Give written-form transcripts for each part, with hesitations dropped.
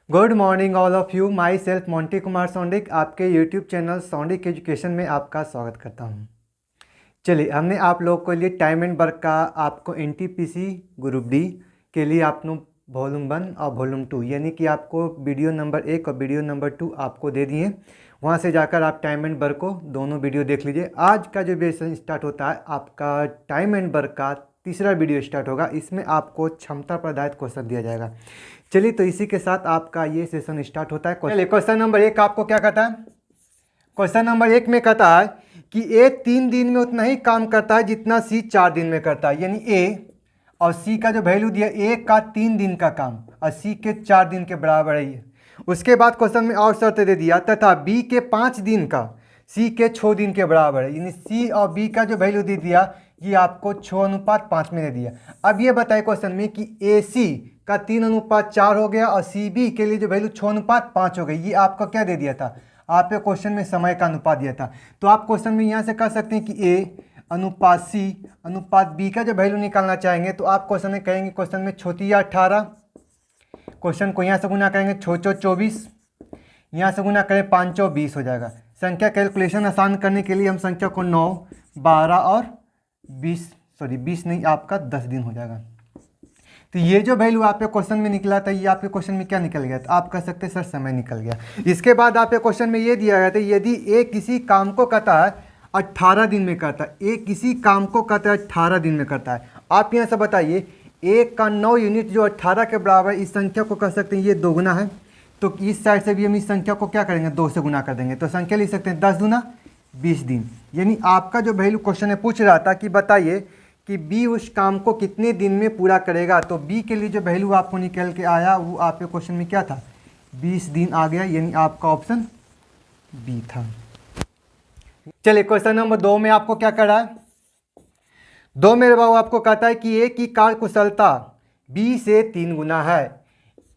Good morning all of you. Myself Monty Kumar Saundik आपके YouTube channel सौंडिक education में आपका स्वागत करता हूं। चलिए, हमने आप लोग के लिए टाइम एंड वर्क का आपको एनटीपीसी ग्रुप डी के लिए आपने वॉल्यूम 1 और वॉल्यूम 2 यानी कि आपको वीडियो नंबर 1 और वीडियो नंबर 2 आपको दे दिए। वहां से जाकर आप टाइम एंड वर्क को दोनों वीडियो देख लीजिए। आज का जो सेशन स्टार्ट होता है आपका टाइम एंड वर्क का तीसरा वीडियो स्टार्ट होगा। इसमें आपको क्षमता पर आधारित क्वेश्चन दिया जाएगा। चलिए, तो इसी के साथ आपका ये सेशन स्टार्ट होता है। चलिए, क्वेश्चन नंबर 1 आपको क्या कहता है? क्वेश्चन नंबर 1 में कहता है कि ए 3 दिन में उतना ही काम करता है जितना सी 4 दिन में करता है। यानी ए और सी का जो वैल्यू दिया, ए का 3 दिन का काम और सी के 4 दिन के बराबर है। उसके बाद क्वेश्चन में और शर्त दे दिया, तथा बी के 5 दिन का सी के 6 दिन के बराबर है। यानी सी और बी का जो वैल्यू दे दिया ये आपको 6:5 में दे दिया। अब ये बताए क्वेश्चन में कि ए सी का 3:4 हो गया और सी बी के लिए जो वैल्यू 6:5 हो गई। ये आपका क्या दे दिया था? आपके क्वेश्चन में समय का अनुपात दिया था। तो आप क्वेश्चन में यहाँ से कर सकते हैं कि ए अनुपात सी अनुपात बी का जो वैल्यू निकालना चाहेंगे तो आप क्वेश्चन में कहेंगे, क्वेश्चन में 18, क्वेश्चन को यहाँ से गुना करेंगे 24, यहाँ से गुना करें 520 हो जाएगा। संख्या कैलकुलेशन आसान करने के लिए हम संख्या को 9, 12 और 20 नहीं, आपका 10 दिन हो जाएगा। तो ये जो वैल्यू आपके क्वेश्चन में निकला था, ये आपके क्वेश्चन में क्या निकल गया? तो आप कह सकते हैं सर समय निकल गया। इसके बाद आपके क्वेश्चन में ये दिया गया था, यदि ए किसी काम को कहता है 18 दिन में करता है, ए किसी काम को कहता है 18 दिन में करता है। आप यहाँ से बताइए, ए का 9 यूनिट जो 18 के बराबर, इस संख्या को कह सकते हैं ये 2 गुना है। तो इस साइड से भी हम इस संख्या को क्या करेंगे? 2 से गुना कर देंगे। तो संख्या लिख सकते हैं 10 दूना 20 दिन। यानी आपका जो वैल्यू क्वेश्चन में पूछ रहा था कि बताइए कि बी उस काम को कितने दिन में पूरा करेगा, तो बी के लिए जो वैल्यू आपको निकल के आया वो आपके क्वेश्चन में क्या था? 20 दिन आ गया। यानी आपका ऑप्शन बी था। चलिए, क्वेश्चन नंबर 2 में आपको क्या कर रहा है? 2 मेरे बाबू आपको कहता है कि ए की कार्य कुशलता बी से 3 गुना है।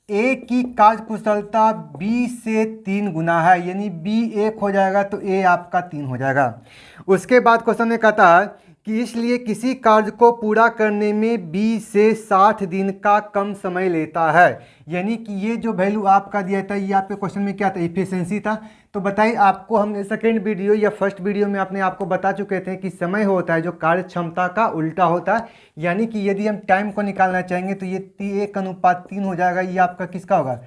ए की कार्य कुशलता बी से 3 गुना है। यानी बी 1 हो जाएगा तो ए आपका 3 हो जाएगा। उसके बाद क्वेश्चन में कहता है कि इसलिए किसी कार्य को पूरा करने में 20 से 60 दिन का कम समय लेता है। यानी कि ये जो वैल्यू आपका दिया था, ये आपके क्वेश्चन में क्या था? इफिशिएंसी था। तो बताइए, आपको हम सेकेंड वीडियो या फर्स्ट वीडियो में आपने आपको बता चुके थे कि समय होता है जो कार्य क्षमता का उल्टा होता है। यानी कि यदि हम टाइम को निकालना चाहेंगे तो ये 1:3 हो जाएगा। ये आपका किसका होगा?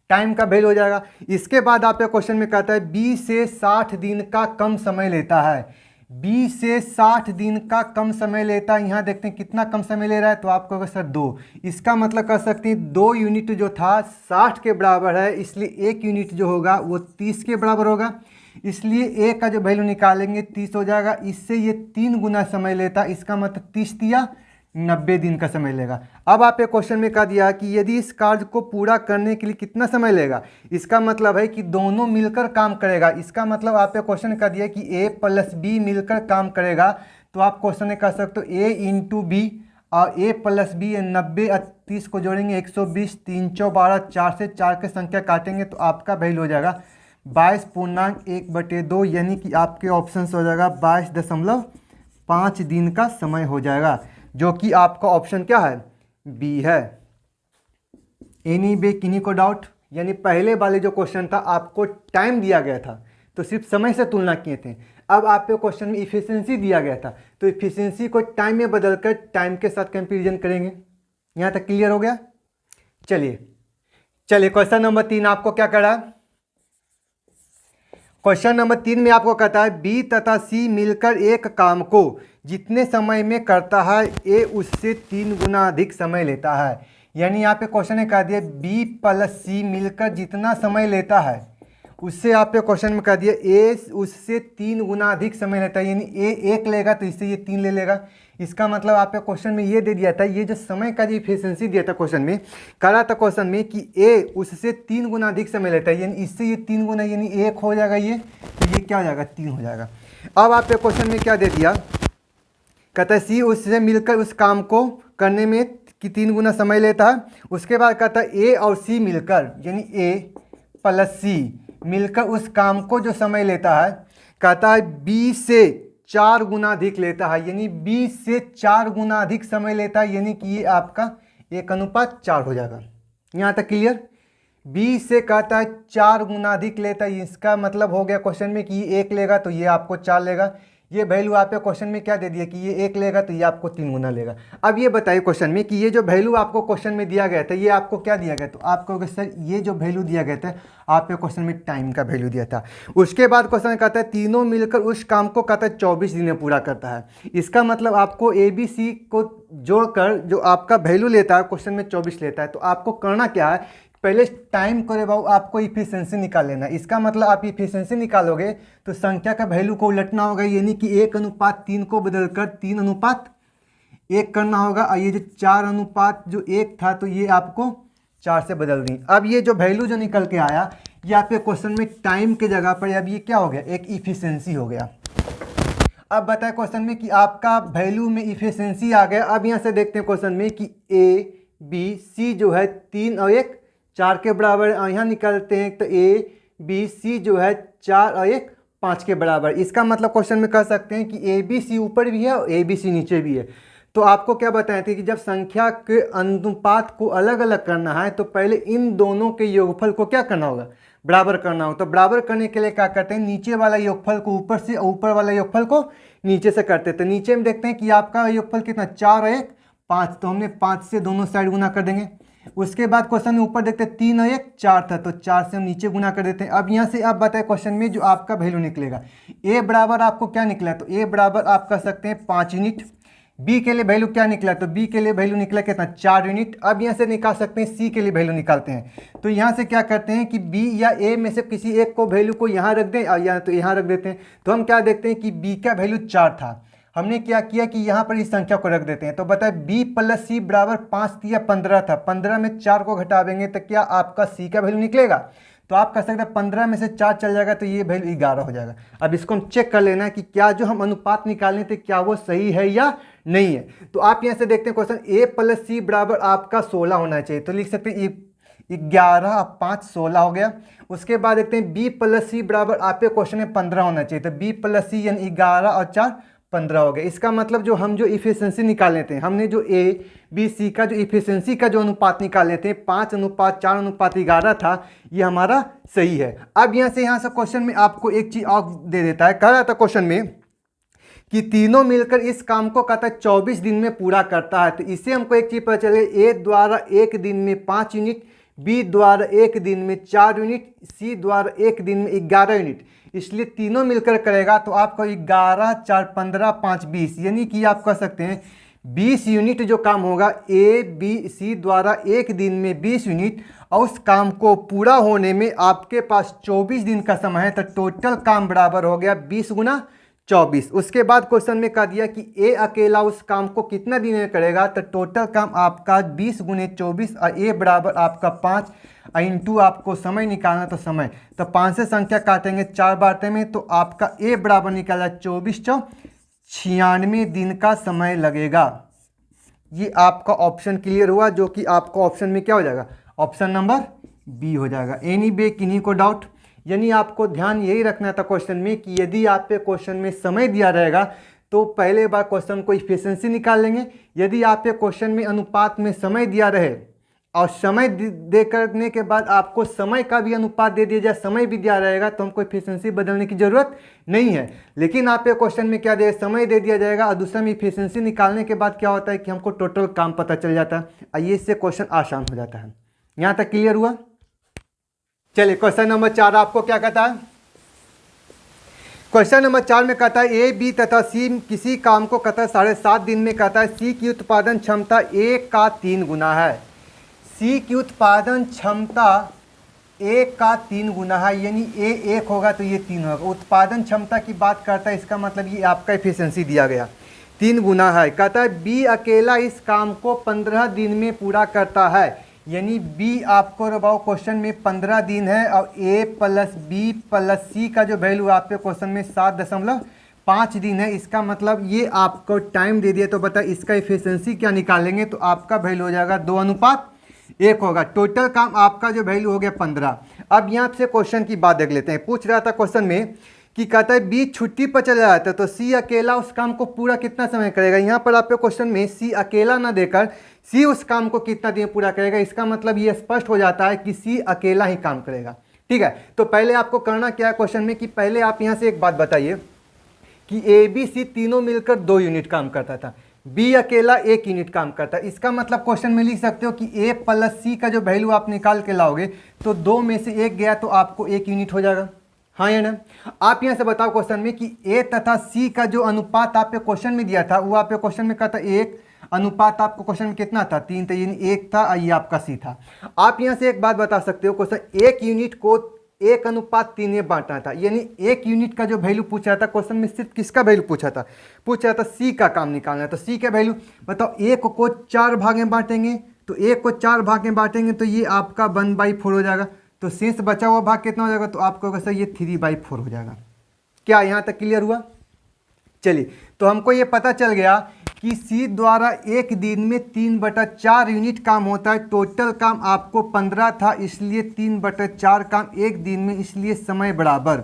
टाइम का वैल्यू हो जाएगा। इसके बाद आपके क्वेश्चन में कहता है 20 से 60 दिन का कम समय लेता है। 20 से 60 दिन का कम समय लेता है। यहाँ देखते हैं कितना कम समय ले रहा है, तो आपको होगा सर 2। इसका मतलब कर सकते हैं 2 यूनिट जो था 60 के बराबर है, इसलिए 1 यूनिट जो होगा वो 30 के बराबर होगा। इसलिए ए का जो वैल्यू निकालेंगे 30 हो जाएगा। इससे ये 3 गुना समय लेता है। इसका मतलब 30 या 90 दिन का समय लेगा। अब आपके क्वेश्चन में कह दिया कि यदि इस कार्य को पूरा करने के लिए कितना समय लेगा, इसका मतलब है कि दोनों मिलकर काम करेगा। इसका मतलब आपके क्वेश्चन कह दिया कि ए प्लस बी मिलकर काम करेगा। तो आप क्वेश्चन में कह सकते हो ए इंटू बी और ए प्लस बी 90 और 30 को जोड़ेंगे 120, 3 चौ 12, 4 से 4 के संख्या काटेंगे तो आपका वैल्यू हो जाएगा 22.1/2। यानी कि आपके ऑप्शन हो जाएगा 22.5 दिन का समय हो जाएगा, जो कि आपका ऑप्शन क्या है? बी है। एनी बे किन्हीं को डाउट? यानी पहले वाले जो क्वेश्चन था आपको टाइम दिया गया था तो सिर्फ समय से तुलना किए थे। अब आपके क्वेश्चन में इफिशिएंसी दिया गया था तो इफिशिएंसी को टाइम में बदलकर टाइम के साथ कंपैरिजन करेंगे। यहाँ तक क्लियर हो गया? चलिए क्वेश्चन नंबर 3 आपको क्या कर रहा है? क्वेश्चन नंबर 3 में आपको कहता है बी तथा सी मिलकर एक काम को जितने समय में करता है ए उससे 3 गुना अधिक समय लेता है। यानी यहाँ पे क्वेश्चन ने कह दिया बी प्लस सी मिलकर जितना समय लेता है उससे आप पे क्वेश्चन में कह दिया ए उससे 3 गुना अधिक समय लेता है। यानी ए 1 लेगा तो इससे ये 3 ले लेगा। इसका मतलब आपके क्वेश्चन में ये दे दिया था, ये जो समय का जो इफिशिएंसी दिया था क्वेश्चन में, कह रहा था क्वेश्चन में कि ए उससे 3 गुना अधिक समय लेता है। यानी इससे ये 3 गुना यानी 1 हो जाएगा ये, तो ये क्या हो जाएगा? 3 हो जाएगा। अब आपके क्वेश्चन में क्या दे दिया? कहता है सी उससे मिलकर उस काम को करने में कि 3 गुना समय लेता है। उसके बाद कहता है ए और सी मिलकर, यानी ए प्लस सी मिलकर उस काम को जो समय लेता है, कहता है 20 से 4 गुना अधिक लेता है। यानी 20 से 4 गुना अधिक समय लेता है। यानी कि ये आपका 1:4 हो जाएगा। यहाँ तक क्लियर? बी से कहता है 4 गुना अधिक लेता है, इसका मतलब हो गया क्वेश्चन में कि ये 1 लेगा तो ये आपको 4 लेगा। ये वैल्यू आपको क्वेश्चन में क्या दे दिया कि ये 1 लेगा तो ये आपको 3 गुना लेगा। अब ये बताइए क्वेश्चन में कि ये जो वैल्यू आपको क्वेश्चन में दिया गया था ये आपको क्या दिया गया, तो आपको कहोगे सर ये जो वैल्यू दिया गया था आपके क्वेश्चन में टाइम का वैल्यू दिया था। उसके बाद क्वेश्चन कहता है तीनों मिलकर उस काम को कहता है 24 दिन में पूरा करता है। इसका मतलब आपको ए बी सी को जोड़कर जो आपका वैल्यू लेता है क्वेश्चन में 24 लेता है, तो आपको करना क्या है, पहले टाइम को रे बाबू आपको इफिशिएंसी निकाल लेना। इसका मतलब आप इफिशिएंसी निकालोगे तो संख्या का वैल्यू को उलटना होगा, यानी कि 1:3 को बदलकर 3:1 करना होगा। और ये जो 4:1 था तो ये आपको 4 से बदल दी। अब ये जो वैल्यू जो निकल के आया ये आपके क्वेश्चन में टाइम के जगह पर अब ये क्या हो गया, एक इफिशिएंसी हो गया। अब बताए क्वेश्चन में कि आपका वैल्यू में इफिशिएंसी आ गया। अब यहाँ से देखते हैं क्वेश्चन में कि ए बी सी जो है 3 और 1 4 के बराबर, यहाँ निकालते हैं तो ए बी सी जो है 4 और 1 5 के बराबर। इसका मतलब क्वेश्चन में कह सकते हैं कि ए बी सी ऊपर भी है और ए बी सी नीचे भी है। तो आपको क्या बताए थे कि जब संख्या के अनुपात को अलग अलग करना है तो पहले इन दोनों के योगफल को क्या करना होगा, बराबर करना होगा। तो बराबर करने के लिए क्या करते हैं, नीचे वाला योगफल को ऊपर से और ऊपर वाला योगफल को नीचे से करते हैं। तो नीचे में देखते हैं कि आपका योगफल कितना 4 और 1 5, तो हमने 5 से दोनों साइड गुना कर देंगे। उसके बाद क्वेश्चन में ऊपर देखते हैं 3 और 1 4 था, तो 4 से हम नीचे गुना कर देते हैं। अब यहाँ से आप बताएं क्वेश्चन में जो आपका वैल्यू निकलेगा, ए बराबर आपको क्या निकला, तो ए बराबर आप कर सकते हैं 5 यूनिट। बी के लिए वैल्यू क्या निकला, तो बी के लिए वैल्यू निकला कितना 4 यूनिट। अब यहाँ से निकाल सकते हैं सी के लिए वैल्यू निकालते हैं। तो यहाँ से क्या करते हैं कि बी या ए में से किसी एक को वैल्यू को यहाँ रख दें और या तो यहाँ रख देते हैं। तो हम क्या देखते हैं कि बी का वैल्यू 4 था, हमने क्या किया कि यहाँ पर इस संख्या को रख देते हैं। तो बताए b + c बराबर 5 या 15 था, 15 में 4 को घटा देंगे तो क्या आपका c का वैल्यू निकलेगा। तो आप कह सकते हैं 15 में से 4 चल जाएगा तो ये वैल्यू 11 हो जाएगा। अब इसको हम चेक कर लेना कि क्या जो हम अनुपात निकालने थे क्या वो सही है या नहीं है। तो आप यहाँ से देखते हैं क्वेश्चन a + c बराबर आपका 16 होना चाहिए, तो लिख सकते हैं 11 और 5 16 हो गया। उसके बाद देखते हैं b + c बराबर आपके क्वेश्चन में 15 होना चाहिए, तो b + c यानी 11 और 4 15 हो गया। इसका मतलब जो हम जो इफिशिएंसी निकाल लेते हैं, हमने जो ए बी सी का जो इफिशिएंसी का जो अनुपात निकाल लेते हैं 5:4:11 था, ये हमारा सही है। अब यहाँ से क्वेश्चन में आपको एक चीज़ और दे देता है, कह रहा था क्वेश्चन में कि तीनों मिलकर इस काम को कहता है 24 दिन में पूरा करता है। तो इससे हमको एक चीज़ पता चले, ए द्वारा 1 दिन में 5 यूनिट, बी द्वारा 1 दिन में 4 यूनिट, सी द्वारा 1 दिन में 11 यूनिट, इसलिए तीनों मिलकर करेगा तो आपको 11 4 15 5 20, यानी कि आप कह सकते हैं 20 यूनिट जो काम होगा ए बी सी द्वारा 1 दिन में 20 यूनिट, और उस काम को पूरा होने में आपके पास 24 दिन का समय है। तो टोटल काम बराबर हो गया 20 × 24। उसके बाद क्वेश्चन में कह दिया कि ए अकेला उस काम को कितना दिन में करेगा, तो टोटल काम आपका 20 × 24 और ए बराबर आपका 5 इंटू आपको समय निकालना, तो समय तो 5 से संख्या काटेंगे 4 बारते में, तो आपका ए बराबर निकाला 24 × 96 दिन का समय लगेगा। ये आपका ऑप्शन क्लियर हुआ, जो कि आपका ऑप्शन में क्या हो जाएगा, ऑप्शन नंबर बी हो जाएगा। एनी बे किन्हीं को डाउट, यानी आपको ध्यान यही रखना था क्वेश्चन में कि यदि आपके क्वेश्चन में समय दिया रहेगा तो पहले बार क्वेश्चन को इफिशिएंसी निकाल लेंगे। यदि आपके क्वेश्चन में अनुपात में समय दिया रहे और समय दे करने के बाद आपको समय का भी अनुपात दे दिया जाए, समय भी दिया रहेगा, तो हमको इफिशिएंसी बदलने की ज़रूरत नहीं है। लेकिन आपके क्वेश्चन में क्या दे, समय दे दिया जाएगा और दूसरा में इफिशिएंसी निकालने के बाद क्या होता है कि हमको टोटल काम पता चल जाता है और ये इससे क्वेश्चन आसान हो जाता है। यहाँ तक क्लियर हुआ। चलिए क्वेश्चन नंबर 4 आपको क्या कहता है। क्वेश्चन नंबर 4 में कहता है ए बी तथा सी किसी काम को कहता है 7.5 दिन में कहता है सी की उत्पादन क्षमता ए का 3 गुना है। सी की उत्पादन क्षमता ए का 3 गुना है, यानी ए 1 होगा तो ये 3 होगा। उत्पादन क्षमता की बात करता है, इसका मतलब ये आपका एफिशिएंसी दिया गया 3 गुना है। कहता है बी अकेला इस काम को 15 दिन में पूरा करता है, यानी बी आपको रबाओ क्वेश्चन में 15 दिन है और ए + बी + सी का जो वैल्यू आपके क्वेश्चन में 7.5 दिन है। इसका मतलब ये आपको टाइम दे दिया, तो बता इसका एफिशिएंसी क्या निकालेंगे, तो आपका वैल्यू हो जाएगा 2:1 होगा। टोटल काम आपका जो वैल्यू हो गया 15। अब यहाँ से क्वेश्चन की बात देख लेते हैं। पूछ रहा था क्वेश्चन में कि कहता है बी छुट्टी पर चला जाता है तो सी अकेला उस काम को पूरा कितना समय करेगा। यहाँ पर आपके क्वेश्चन में सी अकेला ना देकर सी उस काम को कितना दिन पूरा करेगा, इसका मतलब ये स्पष्ट हो जाता है कि सी अकेला ही काम करेगा। ठीक है, तो पहले आपको करना क्या है क्वेश्चन में कि पहले आप यहाँ से एक बात बताइए कि ए बी सी तीनों मिलकर 2 यूनिट काम करता था, बी अकेला 1 यूनिट काम करता है। इसका मतलब क्वेश्चन में लिख सकते हो कि ए प्लस सी का जो वैल्यू आप निकाल के लाओगे तो 2 में से 1 गया तो आपको 1 यूनिट हो जाएगा। हाँ या ना। आप यहाँ से बताओ क्वेश्चन में कि ए तथा सी का जो अनुपात आपके क्वेश्चन में दिया था वो आपके क्वेश्चन में कहता 1 अनुपात आपको क्वेश्चन में कितना था 3 था, यानी 1 था, ये आपका सी था। आप यहाँ से एक बात बता सकते हो क्वेश्चन 1 यूनिट को 1:3 में बांटना था, यानी 1 यूनिट का जो वैल्यू पूछा था क्वेश्चन में सिर्फ किसका वैल्यू पूछा था सी का काम निकालना है। तो सी का वैल्यू बताओ 1 को 4 भाग में बांटेंगे तो 1 को 4 भाग में बांटेंगे तो ये आपका 1/4 हो जाएगा। तो शेष बचा हुआ भाग कितना हो जाएगा, तो आपको कैसा ये 3/4 हो जाएगा। क्या यहाँ तक क्लियर हुआ? चलिए, तो हमको ये पता चल गया कि सी द्वारा एक दिन में 3/4 यूनिट काम होता है। टोटल काम आपको 15 था, इसलिए 3/4 काम एक दिन में, इसलिए समय बराबर।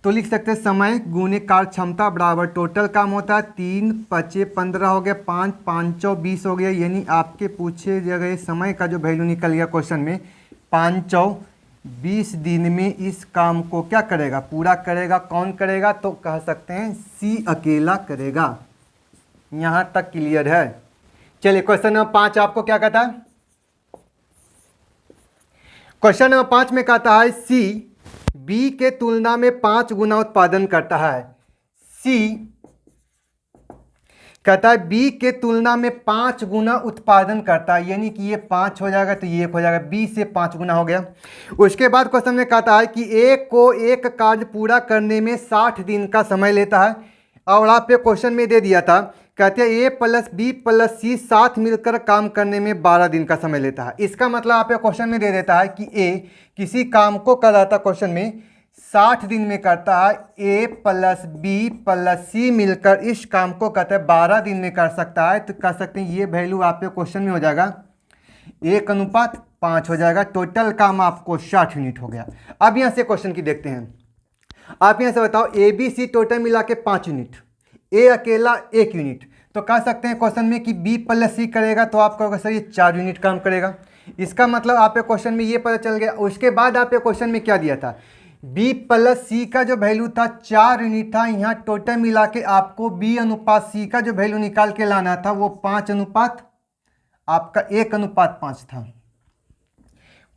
तो लिख सकते हैं समय गुणे कार्य क्षमता बराबर टोटल काम होता है 3 × 5 = 15 हो गया, 5 × 5 = 20 हो गया। यानी आपके पूछे गए समय का जो वैल्यू निकल गया क्वेश्चन में 5 × 20 दिन में इस काम को क्या करेगा, पूरा करेगा। कौन करेगा? तो कह सकते हैं सी अकेला करेगा। यहाँ तक क्लियर है? चलिए, क्वेश्चन नंबर 5 आपको क्या कहता है? क्वेश्चन नंबर 5 में कहता है सी बी के तुलना में 5 गुना उत्पादन करता है। सी कहता है बी के तुलना में 5 गुना उत्पादन करता है, यानी कि ये 5 हो जाएगा तो ये 1 हो जाएगा, बी से 5 गुना हो गया। उसके बाद क्वेश्चन में कहता है कि ए को एक कार्य पूरा करने में 60 दिन का समय लेता है। और आप पे क्वेश्चन में दे दिया था, कहते हैं ए प्लस बी प्लस सी साथ मिलकर काम करने में 12 दिन का समय लेता है। इसका मतलब आप पे क्वेश्चन में दे देता है कि ए किसी काम को कर रहा था क्वेश्चन में 60 दिन में करता है, ए प्लस बी प्लस सी मिलकर इस काम को कहते हैं 12 दिन में कर सकता है। तो कह सकते हैं ये वैल्यू आपके क्वेश्चन में हो जाएगा 1:5 हो जाएगा। टोटल काम आपको 60 यूनिट हो गया। अब यहाँ से क्वेश्चन की देखते हैं। आप यहाँ से बताओ ए बी सी टोटल मिला के 5 यूनिट, ए अकेला 1 यूनिट। तो कह सकते हैं क्वेश्चन में कि बी प्लस सी करेगा तो आपका होगा सर ये 4 यूनिट काम करेगा। इसका मतलब आपके क्वेश्चन में ये पता चल गया। उसके बाद आपके क्वेश्चन में क्या दिया था, बी प्लस सी का जो वैल्यू था 4 यूनिट था। यहाँ टोटल मिला के आपको बी अनुपात सी का जो वैल्यू निकाल के लाना था वो 5 अनुपात आपका 1:5 था।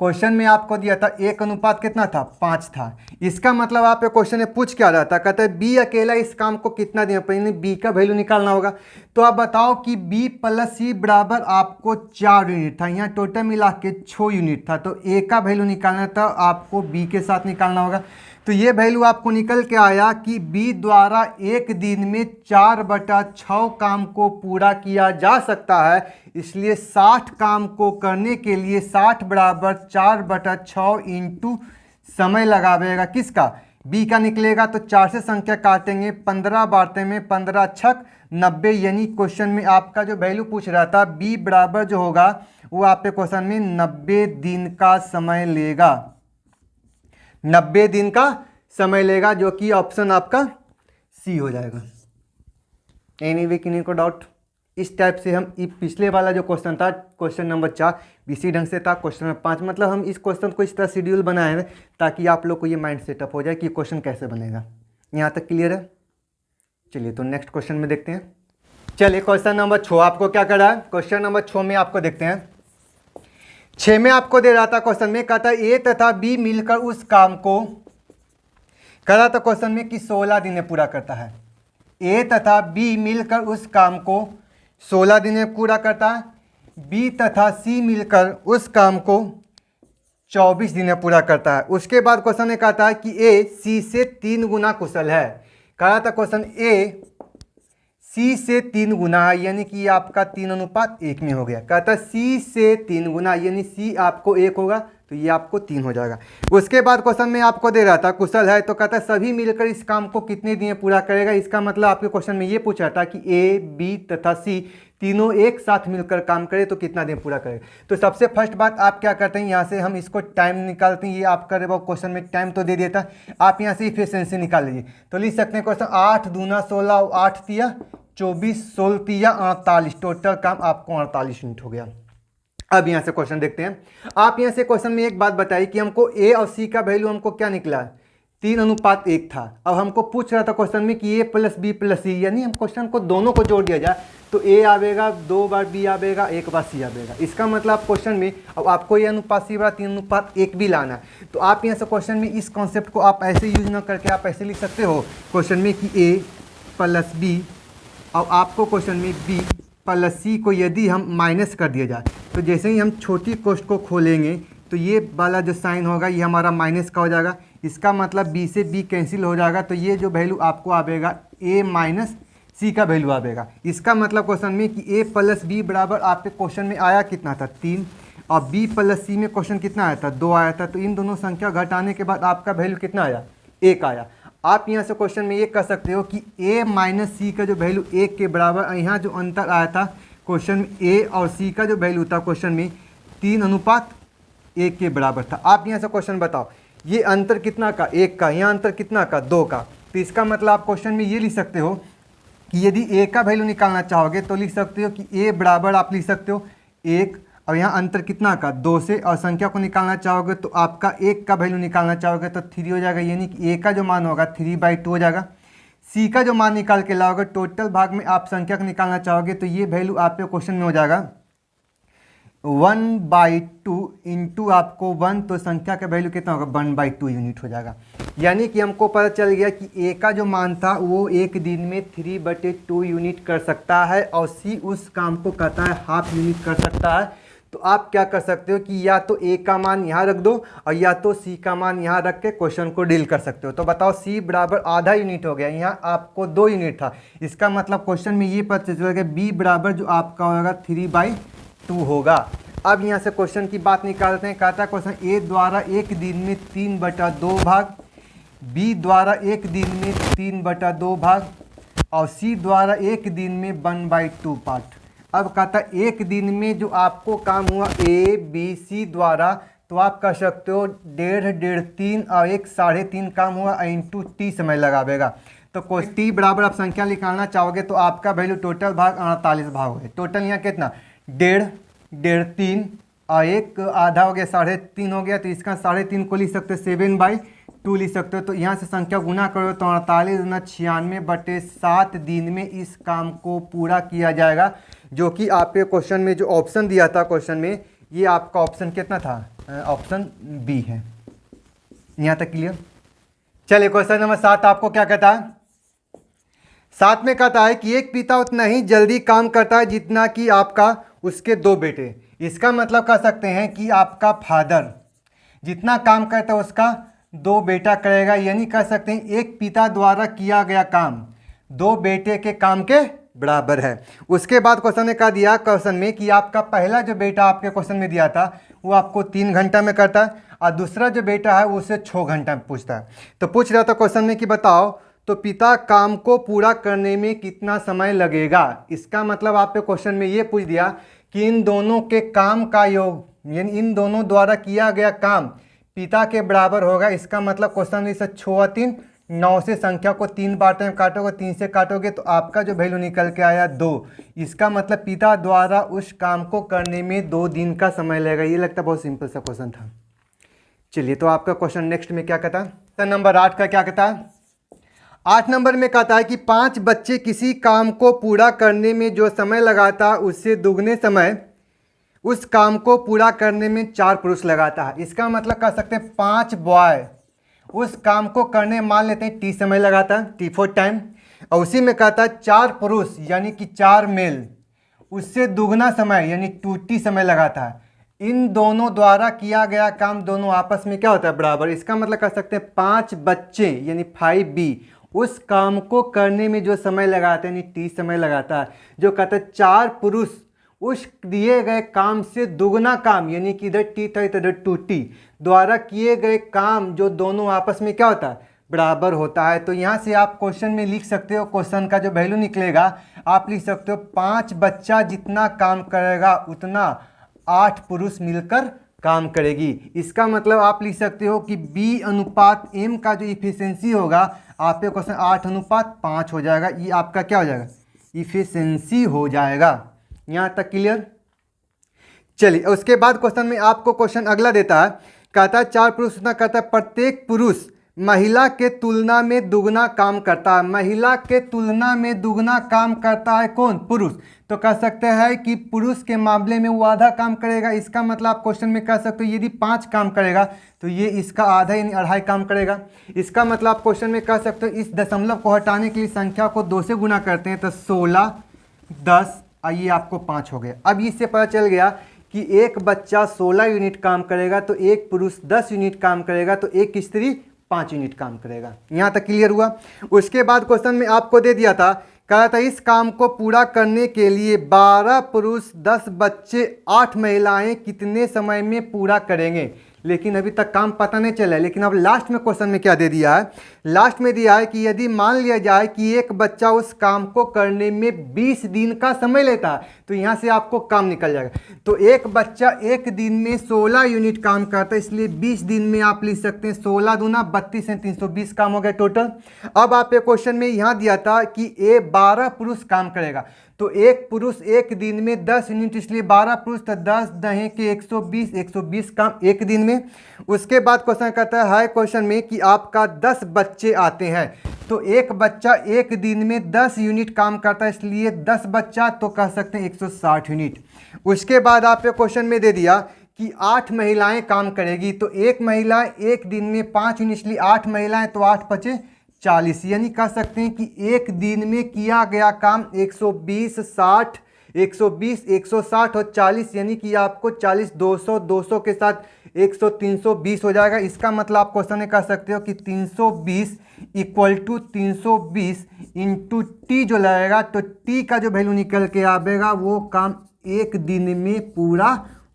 क्वेश्चन में आपको दिया था 1 अनुपात कितना था, 5 था। इसका मतलब आप क्वेश्चन में पूछ क्या रहा था, कहता है बी अकेला इस काम को कितना दिन, पहले बी का वैल्यू निकालना होगा। तो आप बताओ कि बी प्लस सी बराबर आपको 4 यूनिट था, यहाँ टोटल मिला के 6 यूनिट था। तो ए का वैल्यू निकालना था, आपको बी के साथ निकालना होगा। तो ये वैल्यू आपको निकल के आया कि बी द्वारा एक दिन में 4/6 काम को पूरा किया जा सकता है। इसलिए 60 काम को करने के लिए 60 बराबर 4/6 इंटू समय लगावेगा किसका, बी का निकलेगा। तो 4 से संख्या काटेंगे, 15 बारते में 15 छक 90, यानी क्वेश्चन में आपका जो वैल्यू पूछ रहा था बी बराबर जो होगा वो आपके क्वेश्चन में 90 दिन का समय लेगा। 90 दिन का समय लेगा, जो कि ऑप्शन आपका सी हो जाएगा। एनीवे किन्हीं को डाउट? इस टाइप से हम पिछले वाला जो क्वेश्चन था क्वेश्चन नंबर 4 इसी ढंग से था। क्वेश्चन नंबर 5 मतलब हम इस क्वेश्चन को इस तरह शेड्यूल बनाए हैं ताकि आप लोग को ये माइंड सेटअप हो जाए कि क्वेश्चन कैसे बनेगा। यहाँ तक क्लियर है? चलिए, तो नेक्स्ट क्वेश्चन में देखते हैं। चलिए, क्वेश्चन नंबर 6 आपको क्या कर रहा है। क्वेश्चन नंबर 6 में आपको देखते हैं। 6 में आपको दे रहा था क्वेश्चन में, कहता है ए तथा बी मिलकर उस काम को कर रहा था क्वेश्चन में कि 16 दिन में पूरा करता है। ए तथा बी मिलकर उस काम को 16 दिन में पूरा करता है। बी तथा सी मिलकर उस काम को 24 दिन में पूरा करता है। उसके बाद क्वेश्चन में कहता है कि ए सी से 3 गुना कुशल है। कह रहा था क्वेश्चन ए सी से 3 गुना है, यानी कि आपका 3:1 में हो गया। कहता है सी से 3 गुना, यानी सी आपको 1 होगा तो ये आपको 3 हो जाएगा। उसके बाद क्वेश्चन में आपको दे रहा था कुशल है, तो कहता है सभी मिलकर इस काम को कितने दिन में पूरा करेगा। इसका मतलब आपके क्वेश्चन में ये पूछा था कि ए, बी तथा सी तीनों एक साथ मिलकर काम करे तो कितना दिन पूरा करेगा। तो सबसे फर्स्ट बात आप क्या करते हैं, यहाँ से हम इसको टाइम निकालते हैं। ये आपका वो क्वेश्चन में टाइम तो दे देता है, आप यहाँ से इफिशिएंसी निकाल लीजिए। तो लिख सकते हैं क्वेश्चन 8 दूना 16, 8 तिया 24, 16 तिया 48, टोटल काम आपको 48 यूनिट हो गया। अब यहाँ से क्वेश्चन देखते हैं। आप यहाँ से क्वेश्चन में एक बात बताइए कि हमको ए और सी का वैल्यू हमको क्या निकला, 3:1 था। अब हमको पूछ रहा था क्वेश्चन में कि ए प्लस बी प्लस सी, यानी हम क्वेश्चन को दोनों को जोड़ दिया जाए तो ए आवेगा, 2 बार बी आवेगा, 1 बार सी आवेगा। इसका मतलब क्वेश्चन में अब आपको ये अनुपात सी बराबर 3:1 भी लाना है। तो आप यहाँ से क्वेश्चन में इस कॉन्सेप्ट को आप ऐसे यूज ना करके आप ऐसे लिख सकते हो क्वेश्चन में कि ए प्लस बी, और आपको क्वेश्चन में बी प्लस सी को यदि हम माइनस कर दिया जाए तो जैसे ही हम छोटी कोष्ठ को खोलेंगे तो ये वाला जो साइन होगा ये हमारा माइनस का हो जाएगा। इसका मतलब बी से बी कैंसिल हो जाएगा, तो ये जो वैल्यू आपको आवेगा ए माइनस सी का वैल्यू आवेगा। इसका मतलब क्वेश्चन में कि ए प्लस बी बराबर आपके क्वेश्चन में आया कितना था 3, और बी प्लस सी में क्वेश्चन कितना आया था 2 आया था। तो इन दोनों संख्या घटाने के बाद आपका वैल्यू कितना आया 1 आया। आप यहाँ से क्वेश्चन में ये कह सकते हो कि a माइनस सी का जो वैल्यू 1 के बराबर, यहाँ जो अंतर आया था क्वेश्चन में a और c का जो वैल्यू था क्वेश्चन में 3:1 के बराबर था। आप यहाँ से क्वेश्चन बताओ ये अंतर कितना का 1 का, यहाँ अंतर कितना का 2 का। तो इसका मतलब आप क्वेश्चन में ये लिख सकते हो कि यदि a का वैल्यू निकालना चाहोगे तो लिख सकते हो कि a बराबर आप लिख सकते हो 1, और यहाँ अंतर कितना का 2 से, और संख्या को निकालना चाहोगे तो आपका 1 का वैल्यू निकालना चाहोगे तो 3 हो जाएगा, यानी कि a का जो मान होगा 3/2 हो जाएगा। c का जो मान निकाल के लाओगे टोटल भाग में आप संख्या को निकालना चाहोगे तो ये वैल्यू आपके क्वेश्चन में हो जाएगा 1/2 इंटू आपको 1, तो संख्या का वैल्यू कितना होगा 1/2 यूनिट हो जाएगा। यानी कि हमको पता चल गया कि a का जो मान था वो एक दिन में 3/2 यूनिट कर सकता है, और c उस काम को कहता है हाफ यूनिट कर सकता है। तो आप क्या कर सकते हो कि या तो a का मान यहाँ रख दो और या तो c का मान यहाँ रख के क्वेश्चन को डील कर सकते हो। तो बताओ c बराबर आधा यूनिट हो गया, यहाँ आपको 2 यूनिट था। इसका मतलब क्वेश्चन में ये पता चल गया b बराबर जो आपका होगा 3/2 होगा। अब यहाँ से क्वेश्चन की बात निकालते हैं। कहता है क्वेश्चन a द्वारा एक दिन में 3/2 भाग, b द्वारा एक दिन में 3/2 भाग, और c द्वारा एक दिन में 1/2 पार्ट। अब कहता है एक दिन में जो आपको काम हुआ ए बी सी द्वारा, तो आप कह सकते हो 1.5, 3 और 1 3.5 काम हुआ इंटू टी समय लगावेगा। तो कोई टी बराबर आप संख्या निकालना चाहोगे तो आपका वैल्यू टोटल भाग 48 भाग हो गया। टोटल यहाँ कितना 1.5, 3 और 1 आधा हो गया 3.5 हो गया। तो इसका 3.5 को लिख सकते हो 7/2 लिख सकते हो। तो यहाँ से संख्या गुना करो तो 48 गुना 96/7 दिन में इस काम को पूरा किया जाएगा, जो कि आपके क्वेश्चन में जो ऑप्शन दिया था क्वेश्चन में, ये आपका ऑप्शन कितना था, ऑप्शन बी है। यहाँ तक क्लियर। चलिए क्वेश्चन नंबर 7 आपको क्या कहता है। 7 में कहता है कि एक पिता उतना ही जल्दी काम करता है जितना कि आपका उसके 2 बेटे। इसका मतलब कह सकते हैं कि आपका फादर जितना काम करता है उसका 2 बेटा करेगा, यानी कह सकते हैं एक पिता द्वारा किया गया काम 2 बेटे के काम के बराबर है। उसके बाद क्वेश्चन ने कहा दिया क्वेश्चन में कि आपका पहला जो बेटा आपके क्वेश्चन में दिया था वो आपको 3 घंटा में करता है, और दूसरा जो बेटा है वो उसे 6 घंटा में पूछता है। तो पूछ रहा था क्वेश्चन में कि बताओ तो पिता काम को पूरा करने में कितना समय लगेगा। इसका मतलब आपके क्वेश्चन में ये पूछ दिया कि इन दोनों के काम का योग, यानी इन दोनों द्वारा किया गया काम पिता के बराबर होगा। इसका मतलब क्वेश्चन में 6 और 3 9 से संख्या को 3 बार में काटोगे, 3 से काटोगे तो आपका जो वैल्यू निकल के आया 2। इसका मतलब पिता द्वारा उस काम को करने में 2 दिन का समय लगेगा। ये लगता है बहुत सिंपल सा क्वेश्चन था। चलिए तो आपका क्वेश्चन नेक्स्ट में क्या कहता है, तो नंबर 8 का क्या कहता है। 8 नंबर में कहता है कि 5 बच्चे किसी काम को पूरा करने में जो समय लगाता है उससे दुगने समय उस काम को पूरा करने में 4 पुरुष लगाता है। इसका मतलब कह सकते हैं 5 बॉय उस काम को करने मान लेते हैं टी समय लगाता है, टी फॉर टाइम, और उसी में कहता है 4 पुरुष यानी कि 4 मेल उससे दुगना समय यानी 2t समय लगाता है। इन दोनों द्वारा किया गया काम दोनों आपस में क्या होता है बराबर। इसका मतलब कह सकते हैं 5 बच्चे यानी 5b उस काम को करने में जो समय लगाते हैं यानी टी समय लगाता है। जो कहता है 4 पुरुष उस दिए गए काम से दुगना काम, यानी कि इधर टी था इधर 2t द्वारा किए गए काम जो दोनों आपस में क्या होता है, बराबर होता है। तो यहाँ से आप क्वेश्चन में लिख सकते हो, क्वेश्चन का जो वैल्यू निकलेगा आप लिख सकते हो 5 बच्चा जितना काम करेगा उतना 8 पुरुष मिलकर काम करेगी। इसका मतलब आप लिख सकते हो कि B अनुपात M का जो इफिशियंसी होगा आपके क्वेश्चन 8:5 हो जाएगा। ये आपका क्या हो जाएगा, इफिशियंसी हो जाएगा। यहाँ तक क्लियर। चलिए उसके बाद क्वेश्चन में आपको क्वेश्चन अगला देता है, कहता है 4 पुरुष उतना करता है, प्रत्येक पुरुष महिला के तुलना में दुगना काम करता है। महिला के तुलना में दुगना काम करता है कौन, पुरुष। तो कह सकते हैं कि पुरुष के मामले में वो आधा काम करेगा। इसका मतलब आप क्वेश्चन में कह सकते हो यदि 5 काम करेगा तो ये इसका आधा यानी 2.5 काम करेगा। इसका मतलब आप क्वेश्चन में कह सकते हो इस दशमलव को हटाने के लिए संख्या को 2 से गुना करते हैं तो 16, 10, आइए आपको 5 हो गया। अब इससे पता चल गया कि एक बच्चा 16 यूनिट काम करेगा तो एक पुरुष 10 यूनिट काम करेगा तो एक स्त्री 5 यूनिट काम करेगा। यहाँ तक क्लियर हुआ। उसके बाद क्वेश्चन में आपको दे दिया था, कहा था इस काम को पूरा करने के लिए 12 पुरुष 10 बच्चे 8 महिलाएं कितने समय में पूरा करेंगे। लेकिन अभी तक काम पता नहीं चला है। लेकिन अब लास्ट में क्वेश्चन में क्या दे दिया है, लास्ट में दिया है कि यदि मान लिया जाए कि एक बच्चा उस काम को करने में 20 दिन का समय लेता है तो यहाँ से आपको काम निकल जाएगा। तो एक बच्चा एक दिन में 16 यूनिट काम करता है, इसलिए 20 दिन में आप लिख सकते हैं 16 दूना 32 है, 320 काम हो गया टोटल। अब आपके क्वेश्चन में यहाँ दिया था कि 12 पुरुष काम करेगा तो एक पुरुष एक दिन में 10 यूनिट, इसलिए 12 पुरुष तो 10 दहें के 120 काम एक दिन में। उसके बाद क्वेश्चन कहता है क्वेश्चन में कि आपका 10 बच्चे आते हैं तो एक बच्चा एक दिन में 10 यूनिट काम करता है, इसलिए 10 बच्चा तो कह सकते हैं 160 यूनिट। उसके बाद आपके क्वेश्चन में दे दिया कि 8 महिलाएं काम करेगी तो एक महिला एक दिन में 5 यूनिट, इसलिए 8 महिलाएं तो 8 बचे 40, यानी कह सकते हैं कि एक दिन में किया गया काम 120, 60, 120, 160 और 40, यानी कि आपको 40, 200, 200 के साथ 100, 320 हो जाएगा। इसका मतलब आप क्वेश्चन में कह सकते हो कि 320 इक्वल टू 320 इंटू टी जो लगेगा तो टी का जो वैल्यू निकल के आएगा वो काम एक दिन में पूरा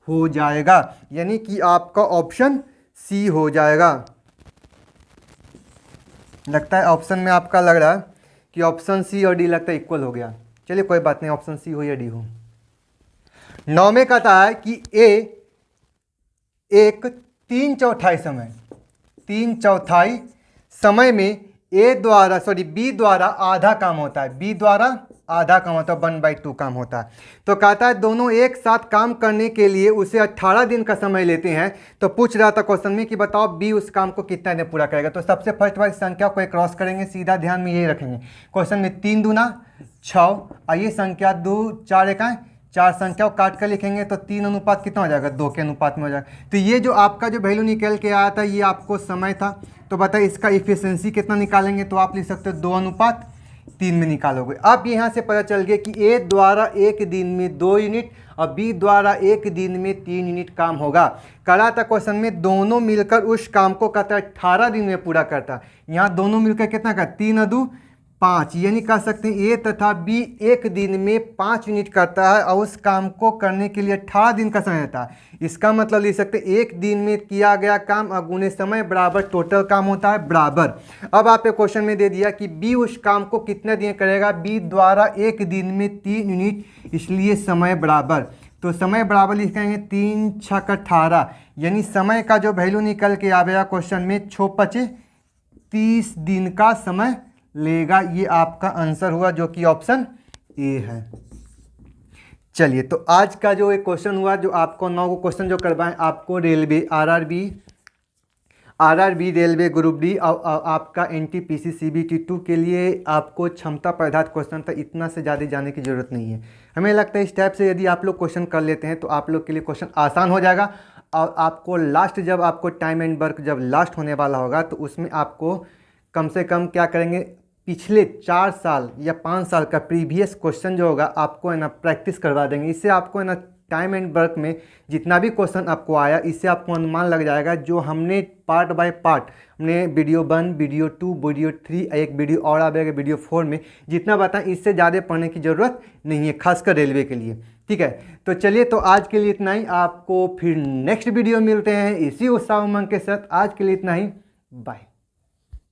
हो जाएगा, यानी कि आपका ऑप्शन सी हो जाएगा। लगता है ऑप्शन में आपका लग रहा है कि ऑप्शन सी और डी लगता है इक्वल हो गया। चलिए कोई बात नहीं, ऑप्शन सी हो या डी हो। 9 में कहता है कि ए एक 3/4 समय में बी द्वारा आधा काम होता है, बी द्वारा आधा काम होता है, 1/2 काम होता है। तो कहता है दोनों एक साथ काम करने के लिए उसे 18 दिन का समय लेते हैं। तो पूछ रहा था क्वेश्चन में कि बताओ बी उस काम को कितना दिन पूरा करेगा। तो सबसे फर्स्ट वाली संख्या को क्रॉस करेंगे, सीधा ध्यान में यही रखेंगे। क्वेश्चन में 3 दूना 6, आइए संख्या 2 4 एकाएं 4 संख्या को काट कर लिखेंगे तो 3 अनुपात कितना हो जाएगा, 2 के अनुपात में हो जाएगा। तो ये जो आपका जो वैल्यू निकल के आया था ये आपको समय था। तो बताइए इसका इफिशियंसी कितना निकालेंगे, तो आप लिख सकते हो 2:3 में निकालोगे। अब यहाँ से पता चल गया कि ए द्वारा एक दिन में 2 यूनिट और बी द्वारा एक दिन में 3 यूनिट काम होगा। करा था क्वेश्चन में दोनों मिलकर उस काम को कहता है 18 दिन में पूरा करता है। यहाँ दोनों मिलकर कितना का 3 और 2 5, यानी कह सकते हैं ए तथा बी एक दिन में 5 यूनिट करता है और उस काम को करने के लिए 18 दिन का समय रहता है। इसका मतलब लिख सकते हैं एक दिन में किया गया काम अगुने समय बराबर टोटल काम होता है बराबर। अब आपके क्वेश्चन में दे दिया कि बी उस काम को कितने दिन करेगा, बी द्वारा एक दिन में 3 यूनिट, इसलिए समय बराबर। तो समय बराबर लिखेंगे 3 6 18, यानी समय का जो वैल्यू निकल के आएगा क्वेश्चन में 6×5 30 दिन का समय लेगा। ये आपका आंसर हुआ जो कि ऑप्शन ए है। चलिए तो आज का जो एक क्वेश्चन हुआ जो आपको 9 को क्वेश्चन जो करवाएं आपको railway RRB railway group D और आपका एनटीपीसी सीबीटी 2 के लिए आपको क्षमता पदार्थ क्वेश्चन था। इतना से ज़्यादा जाने की ज़रूरत नहीं है। हमें लगता है इस टाइप से यदि आप लोग क्वेश्चन कर लेते हैं तो आप लोग के लिए क्वेश्चन आसान हो जाएगा। और आपको लास्ट जब आपको टाइम एंड वर्क जब लास्ट होने वाला होगा तो उसमें आपको कम से कम क्या करेंगे, पिछले 4 साल या 5 साल का प्रीवियस क्वेश्चन जो होगा आपको है ना प्रैक्टिस करवा देंगे। इससे आपको है ना टाइम एंड वर्क में जितना भी क्वेश्चन आपको आया इससे आपको अनुमान लग जाएगा। जो हमने पार्ट बाय पार्ट हमने वीडियो 1 वीडियो 2 वीडियो 3 एक वीडियो और आएगा वीडियो 4 में जितना बताएं इससे ज़्यादा पढ़ने की ज़रूरत नहीं है, खासकर रेलवे के लिए। ठीक है, तो चलिए, तो आज के लिए इतना ही। आपको फिर नेक्स्ट वीडियो मिलते हैं इसी उत्साह उमंग के साथ। आज के लिए इतना ही, बाय।